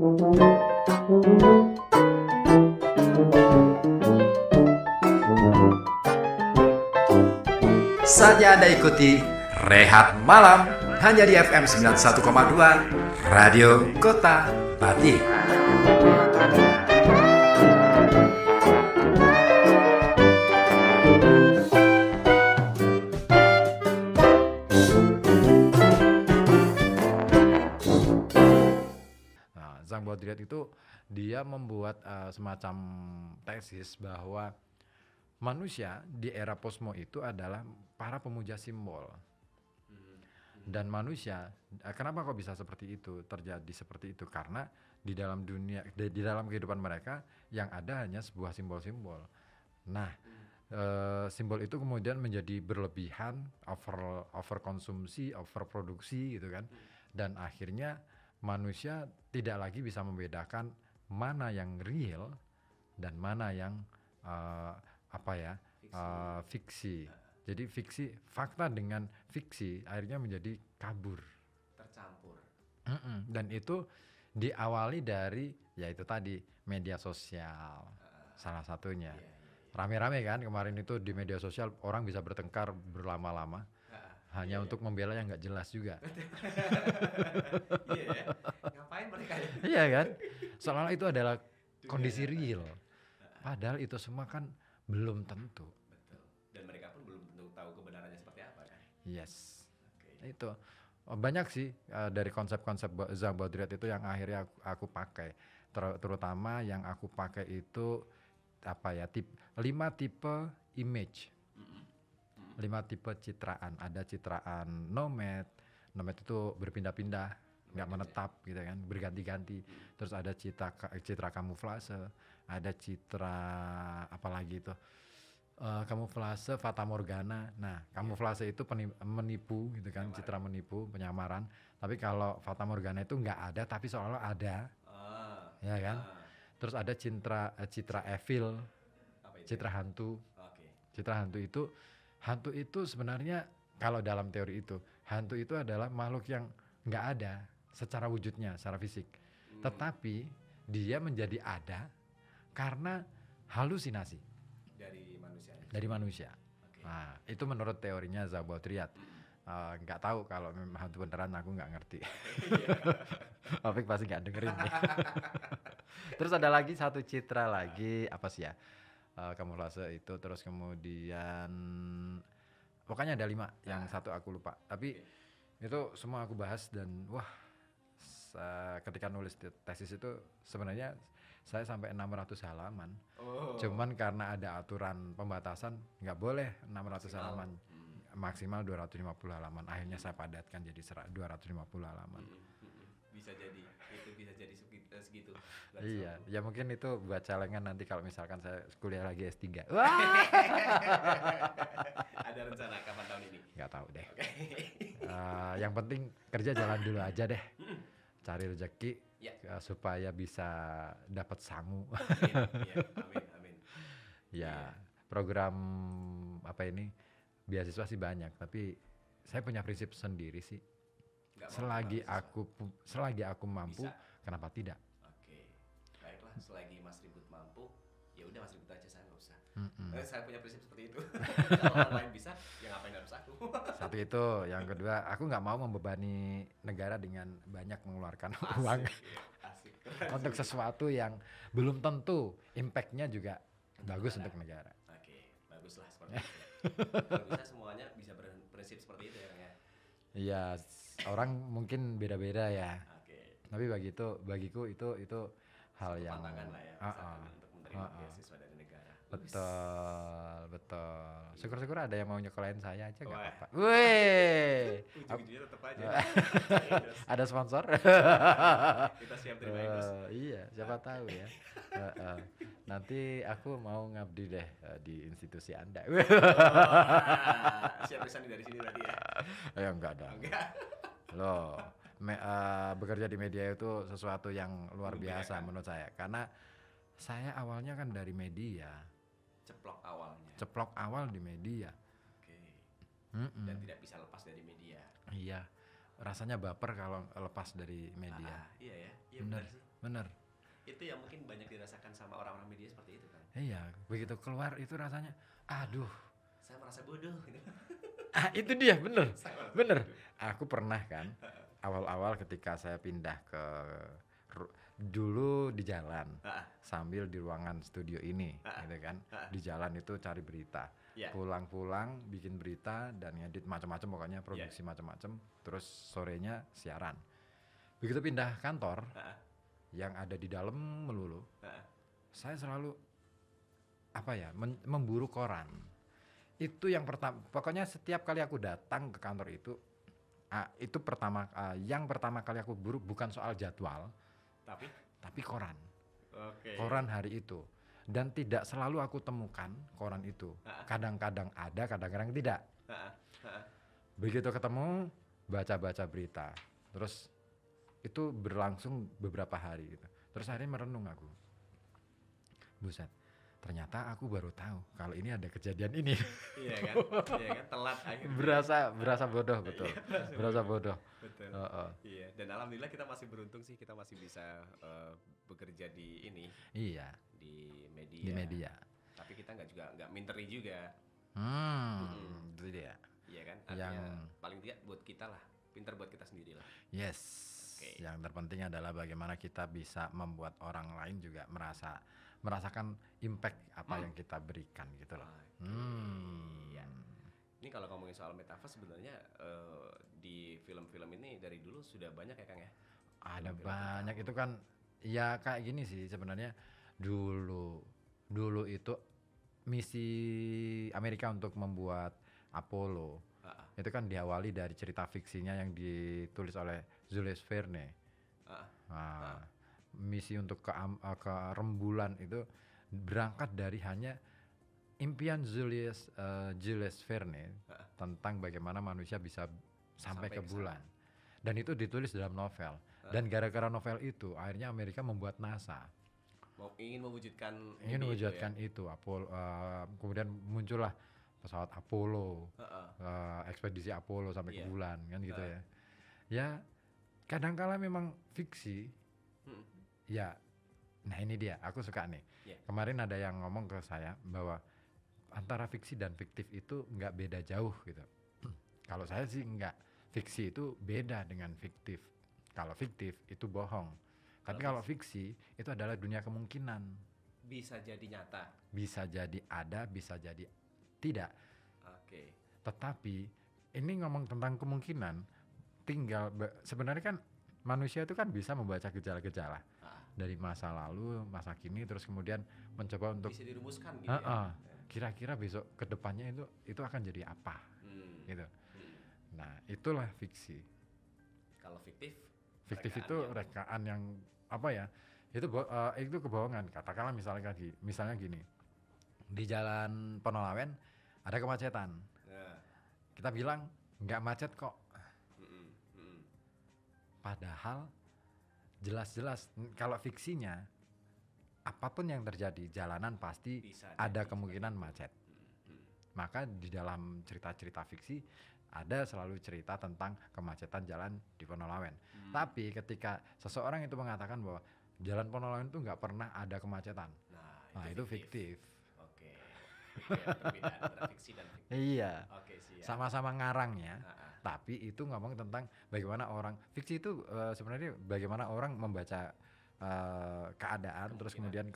Saatnya Anda ikuti Rehat Malam hanya di FM 91,2 Radio Kota Batik. Zhang Baudrillard itu dia membuat semacam tesis bahwa manusia di era posmo itu adalah para pemuja simbol. Dan manusia, kenapa kok bisa seperti itu, terjadi seperti itu? Karena di dalam dunia, di dalam kehidupan mereka yang ada hanya sebuah simbol-simbol. Nah, simbol itu kemudian menjadi berlebihan, over konsumsi, over produksi gitu kan. Dan akhirnya manusia tidak lagi bisa membedakan mana yang real dan mana yang fiksi. Jadi fakta dengan fiksi akhirnya menjadi kabur, Tercampur. Dan itu diawali dari yaitu tadi media sosial, salah satunya. Rame-rame kan kemarin itu di media sosial orang bisa bertengkar berlama-lama hanya untuk membela yang nggak jelas juga. Iya ya. Ngapain mereka ya? Iya kan? Seolah itu adalah kondisi real. Padahal itu semua kan belum tentu. Betul. Dan mereka pun belum tentu tahu kebenarannya seperti apa kan? Yes. Okay. Itu banyak sih dari konsep-konsep Zhang Baudrillard itu yang akhirnya aku pakai. Terutama yang aku pakai itu 5 tipe image. 5 tipe citraan. Ada citraan nomad itu berpindah-pindah, nggak menetap gitu kan, berganti-ganti. Terus ada citra kamuflase, ada citra apalagi itu kamuflase fata morgana. Nah, kamuflase itu menipu gitu kan, citra menipu, penyamaran. Tapi kalau fata morgana itu nggak ada tapi seolah ada, ya kan. Terus ada citra evil, citra hantu. Citra hantu itu sebenarnya kalau dalam teori itu, hantu itu adalah makhluk yang nggak ada secara wujudnya, secara fisik. Tetapi dia menjadi ada karena halusinasi dari manusia. Okay. Nah, itu menurut teorinya Zhang Baudrillard. Nggak tahu kalau memang hantu beneran, aku nggak ngerti. Opik pasti nggak dengerin nih. Terus ada lagi satu citra lagi, apa sih ya? Kamuflase itu, terus kemudian pokoknya ada 5, yang satu aku lupa. Tapi itu semua aku bahas dan ketika nulis tesis itu sebenarnya saya sampai 600 halaman. Cuman karena ada aturan pembatasan nggak boleh 600 halaman. Maksimal 250 halaman. Akhirnya saya padatkan jadi 250 halaman. Bisa jadi segitu. Iya, ya mungkin itu buat celengan nanti kalau misalkan saya kuliah lagi S3. Ada rencana kapan tahun ini? Nggak tahu deh. Yang penting kerja jalan dulu aja deh. Cari rezeki supaya bisa dapat sangu. Amin. Ya, program beasiswa sih banyak, tapi saya punya prinsip sendiri sih. Selagi aku mampu, bisa. Kenapa tidak? Oke, baiklah. Selagi Mas Ribut mampu, ya udah Mas Ribut aja, saya nggak usah. Saya punya prinsip seperti itu. Kalau orang lain bisa, ya ngapain harus aku? Satu itu, yang kedua, aku nggak mau membebani negara dengan banyak mengeluarkan uang untuk sesuatu yang belum tentu impact-nya juga bagus untuk negara. Oke, baguslah seperti itu. Kalau bisa semuanya bisa berprinsip seperti itu ya. Iya, orang mungkin beda-beda ya. Oke. Tapi bagiku itu hal yang tantangan lah ya, untuk menerima beasiswa dari negara. Betul. Syukur-syukur ada yang mau nyekolahin saya aja nggak apa-apa. Weh. Ujung-ujungnya tetap aja. Ada sponsor? Kita siap terima Inggris. Iya, siapa tahu ya. Nanti aku mau ngabdi deh di institusi Anda. Siap pesan dari sini berarti ya? Enggak dong. Loh, bekerja di media itu sesuatu yang luar biasa menurut saya. Karena saya awalnya kan dari media. Ceplok awal di media. Oke. Dan tidak bisa lepas dari media. Iya. Rasanya baper kalau lepas dari media. Iya ya. Iya benar sih. bener. Itu yang mungkin banyak dirasakan sama orang-orang media seperti itu kan. Iya, begitu keluar itu rasanya, aduh. Saya merasa bodoh gitu. Itu dia, bener. Saya merasa Bener. bodoh. Aku pernah kan, awal-awal ketika saya pindah ke dulu di jalan, sambil di ruangan studio ini, gitu kan. Di jalan itu cari berita. Yeah. Pulang-pulang bikin berita dan ngedit macam-macam, pokoknya produksi macam-macam. Terus sorenya siaran. Begitu pindah kantor, yang ada di dalam melulu, saya selalu memburu koran. Itu yang pertama, pokoknya setiap kali aku datang ke kantor itu yang pertama kali aku buru bukan soal jadwal, tapi koran. Koran hari itu. Dan tidak selalu aku temukan koran itu. Kadang-kadang ada, kadang-kadang tidak. Begitu ketemu, baca-baca berita. Terus itu berlangsung beberapa hari gitu. Terus akhirnya merenung aku. Buset, ternyata aku baru tahu kalau ini ada kejadian ini. Iya kan? Telat akhirnya. Berasa bodoh, betul. Berasa bodoh. Betul. Iya, dan alhamdulillah kita masih beruntung sih, kita masih bisa bekerja di ini. Iya. Di Di media. Tapi kita nggak minteri juga. Itu dia. Iya kan? Artinya paling tidak buat kita lah, pinter buat kita sendiri lah. Yes. Yang terpenting adalah bagaimana kita bisa membuat orang lain juga merasakan impact apa yang kita berikan gitu loh. Iya. Ini kalau ngomongin soal metaverse sebenarnya di film-film ini dari dulu sudah banyak ya Kang ya? Ada banyak itu kan ya kayak gini sih sebenarnya. Dulu itu misi Amerika untuk membuat Apollo itu kan diawali dari cerita fiksinya yang ditulis oleh Jules Verne. Misi untuk ke rembulan itu berangkat dari hanya impian Jules Verne tentang bagaimana manusia bisa sampai ke bulan. Dan itu ditulis dalam novel. Dan gara-gara novel itu akhirnya Amerika membuat NASA. Ingin mewujudkan itu Apollo, kemudian muncullah pesawat Apollo, ekspedisi Apollo sampai ke bulan kan gitu ya. Ya kadang-kala memang fiksi. Ya, nah ini dia, aku suka nih. Kemarin ada yang ngomong ke saya bahwa antara fiksi dan fiktif itu nggak beda jauh gitu. Kalau saya sih nggak, fiksi itu beda dengan fiktif. Kalau fiktif itu bohong. Tapi kalau fiksi itu adalah dunia kemungkinan. Bisa jadi nyata. Bisa jadi ada, bisa jadi tidak. Tetapi ini ngomong tentang kemungkinan, tinggal sebenarnya kan manusia itu kan bisa membaca gejala-gejala dari masa lalu, masa kini, terus kemudian mencoba untuk bisa dirumuskan gitu ya. Kira-kira besok ke depannya itu akan jadi apa, gitu. Nah itulah fiksi. Kalau fiktif itu rekaan yang apa ya? Itu kebohongan. Katakanlah misalnya gini, di Jalan Penolawen ada kemacetan. Kita bilang nggak macet kok. Padahal jelas-jelas kalau fiksinya apapun yang terjadi jalanan pasti ada kemungkinan macet. Maka di dalam cerita-cerita fiksi ada selalu cerita tentang kemacetan jalan di Penolawen. Tapi ketika seseorang itu mengatakan bahwa jalan Penolawen itu nggak pernah ada kemacetan, nah itu fiktif. Perbedaan antara fiksi dan fiktif. Iya. Sama-sama ngarangnya. Tapi itu ngomong tentang bagaimana orang fiksi itu sebenarnya bagaimana orang membaca keadaan, terus kemudian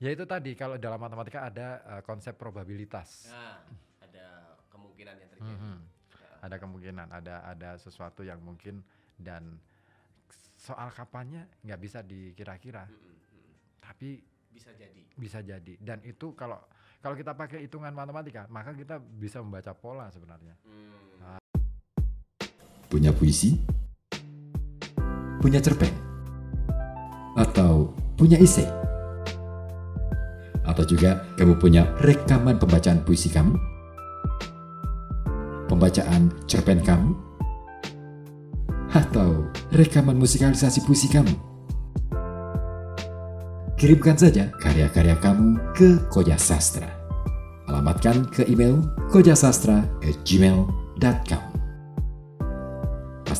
ya itu tadi kalau dalam matematika ada konsep probabilitas. Ada kemungkinan yang terjadi. Ada kemungkinan, ada sesuatu yang mungkin dan soal kapannya nggak bisa dikira-kira. Tapi bisa jadi. Dan itu kalau kita pakai hitungan matematika, maka kita bisa membaca pola sebenarnya. Punya puisi? Punya cerpen? Atau punya esai? Atau juga kamu punya rekaman pembacaan puisi kamu? Pembacaan cerpen kamu? Atau rekaman musikalisasi puisi kamu? Kirimkan saja karya-karya kamu ke Koja Sastra. Alamatkan ke email kojasastra@gmail.com.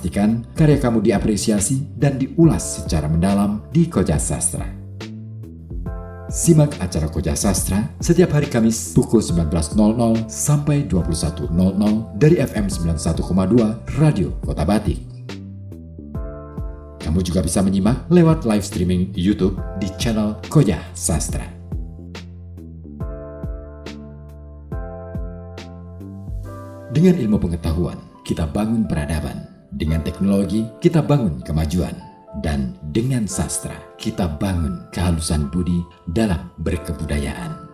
pastikan karya kamu diapresiasi dan diulas secara mendalam di Koja Sastra. Simak acara Koja Sastra setiap hari Kamis pukul 19.00 sampai 21.00 dari FM 91,2 Radio Kota Batik. Kamu juga bisa menyimak lewat live streaming YouTube di channel Koja Sastra. Dengan ilmu pengetahuan, kita bangun peradaban. Dengan teknologi, kita bangun kemajuan. Dan dengan sastra, kita bangun kehalusan budi dalam berkebudayaan.